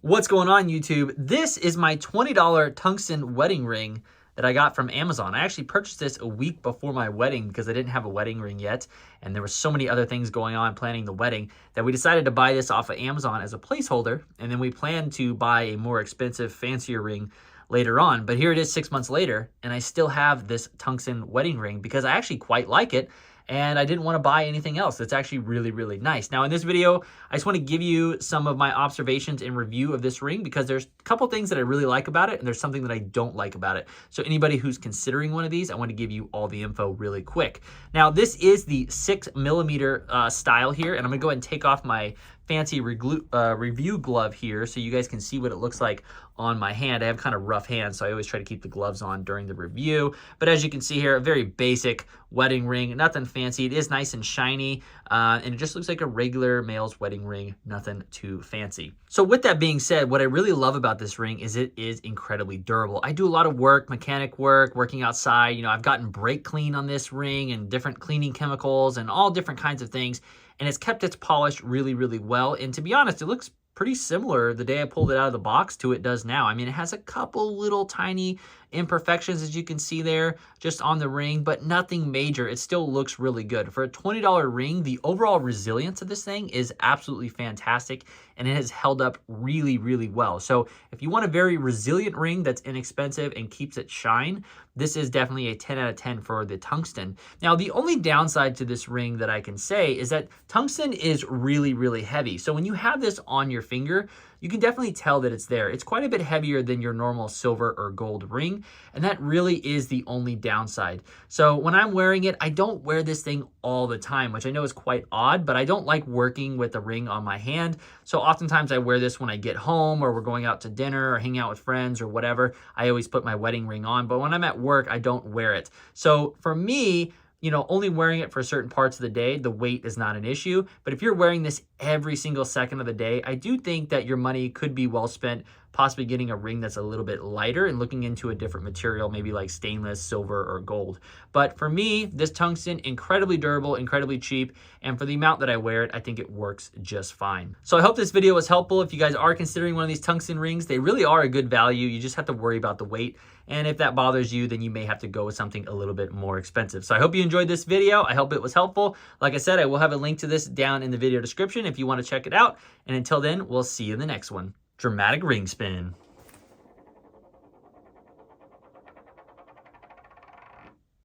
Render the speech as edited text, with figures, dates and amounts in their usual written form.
What's going on, YouTube? This is my $20 tungsten wedding ring that I got from Amazon. I actually purchased this a week before my wedding because I didn't have a wedding ring yet, and there were so many other things going on planning the wedding that we decided to buy this off of Amazon as a placeholder, and then we planned to buy a more expensive, fancier ring later on. But here it is 6 months later, and I still have this tungsten wedding ring because I actually quite like it. And I didn't want to buy anything else. It's actually really, really nice. Now in this video, I just want to give you some of my observations and review of this ring because there's a couple things that I really like about it and there's something that I don't like about it. So anybody who's considering one of these, I want to give you all the info really quick. Now this is the 6mm style here, and I'm gonna go ahead and take off my fancy review glove here so you guys can see what it looks like on my hand. I have kind of rough hands, so I always try to keep the gloves on during the review. But as you can see here, a very basic wedding ring, nothing fancy. It is nice and shiny, and it just looks like a regular male's wedding ring, nothing too fancy. So with that being said, what I really love about this ring is it is incredibly durable. I do a lot of work, mechanic work, working outside. You know, I've gotten brake clean on this ring and different cleaning chemicals and all different kinds of things. And it's kept its polish really, really well. And to be honest, it looks pretty similar the day I pulled it out of the box to it does now. I mean, it has a couple little tiny imperfections, as you can see there, just on the ring, but nothing major. It still looks really good. For a $20 ring, the overall resilience of this thing is absolutely fantastic, and it has held up really, really well. So if you want a very resilient ring that's inexpensive and keeps its shine, this is definitely a 10 out of 10 for the tungsten. Now, the only downside to this ring that I can say is that tungsten is really, really heavy. So when you have this on your finger, you can definitely tell that it's there. It's quite a bit heavier than your normal silver or gold ring, and that really is the only downside. So when I'm wearing it, I don't wear this thing all the time, which I know is quite odd, but I don't like working with a ring on my hand. So oftentimes I wear this when I get home or we're going out to dinner or hang out with friends or whatever. I always put my wedding ring on, but when I'm at work, I don't wear it. So for me, you know, only wearing it for certain parts of the day, the weight is not an issue. But if you're wearing this every single second of the day, I do think that your money could be well spent possibly getting a ring that's a little bit lighter and looking into a different material, maybe like stainless, silver, or gold. But for me, this tungsten, incredibly durable, incredibly cheap, and for the amount that I wear it, I think it works just fine. So I hope this video was helpful. If you guys are considering one of these tungsten rings, they really are a good value. You just have to worry about the weight. And if that bothers you, then you may have to go with something a little bit more expensive. So I hope you enjoyed this video. I hope it was helpful. Like I said, I will have a link to this down in the video description if you want to check it out. And until then, we'll see you in the next one. Dramatic ring spin.